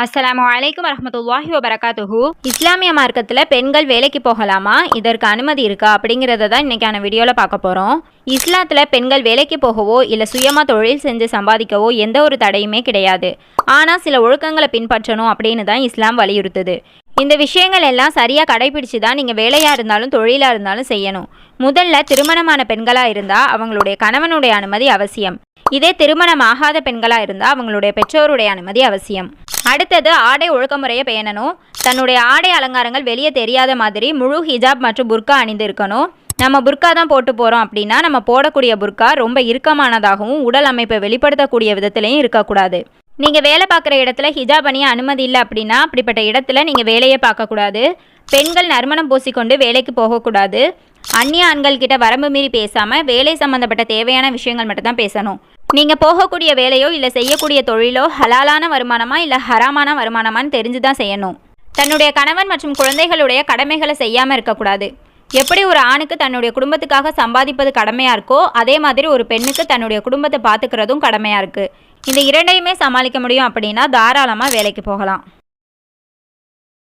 அஸ்ஸலாமு அலைக்கும் வரஹ்மத்துல்லாஹி வபரகாத்துஹு. இஸ்லாமிய மார்க்கத்தில் பெண்கள் வேலைக்கு போகலாமா, இதற்கு அனுமதி இருக்கா அப்படிங்கிறத தான் இன்றைக்கான வீடியோவில் பார்க்க போகிறோம். இஸ்லாத்தில் பெண்கள் வேலைக்கு போகவோ இல்லை சுயமாக தொழில் செஞ்சு சம்பாதிக்கவோ எந்த ஒரு தடையுமே கிடையாது. ஆனால் சில ஒழுக்கங்களை பின்பற்றணும் அப்படின்னு தான் இஸ்லாம் வலியுறுத்துது. இந்த விஷயங்கள் எல்லாம் சரியாக கடைபிடிச்சு தான் நீங்கள் வேலையாக இருந்தாலும் தொழிலாக இருந்தாலும் செய்யணும். முதல்ல திருமணமான பெண்களாக இருந்தால் அவங்களுடைய கணவனுடைய அனுமதி அவசியம். இதே திருமணம் ஆகாத பெண்களாக இருந்தால் அவங்களுடைய பெற்றோருடைய அனுமதி அவசியம். அடுத்தது ஆடை ஒழுக்கமுறையை பேணணும். தன்னுடைய ஆடை அலங்காரங்கள் வெளியே தெரியாத மாதிரி முழு ஹிஜாப் மற்றும் புர்கா அணிந்து இருக்கணும். நம்ம புர்கா தான் போட்டு போகிறோம் அப்படின்னா நம்ம போடக்கூடிய புர்கா ரொம்ப இறுக்கமானதாகவும் உடல் அமைப்பை வெளிப்படுத்தக்கூடிய விதத்துலையும் இருக்கக்கூடாது. நீங்கள் வேலை பார்க்குற இடத்துல ஹிஜாப் அணிய அனுமதி இல்லை அப்படின்னா அப்படிப்பட்ட இடத்துல நீங்கள் வேலையை பார்க்கக்கூடாது. பெண்கள் நறுமணம் பூசிக்கொண்டு வேலைக்கு போகக்கூடாது. அந்நிய ஆண்கள் கிட்ட வரம்பு மீறி பேசாமல் வேலை சம்மந்தப்பட்ட தேவையான விஷயங்கள் மட்டும்தான் பேசணும். நீங்கள் போகக்கூடிய வேலையோ இல்லை செய்யக்கூடிய தொழிலோ ஹலாலான வருமானமா இல்லை ஹராமான வருமானமான்னு தெரிஞ்சு தான் செய்யணும். தன்னுடைய கணவன் மற்றும் குழந்தைகளுடைய கடமைகளை செய்யாமல் இருக்கக்கூடாது. எப்படி ஒரு ஆணுக்கு தன்னுடைய குடும்பத்துக்காக சம்பாதிப்பது கடமையாக இருக்கோ அதே மாதிரி ஒரு பெண்ணுக்கு தன்னுடைய குடும்பத்தை பார்த்துக்கிறதும் கடமையாக இருக்குது. இந்த இரண்டையுமே சமாளிக்க முடியும் அப்படின்னா தாராளமாக வேலைக்கு போகலாம்.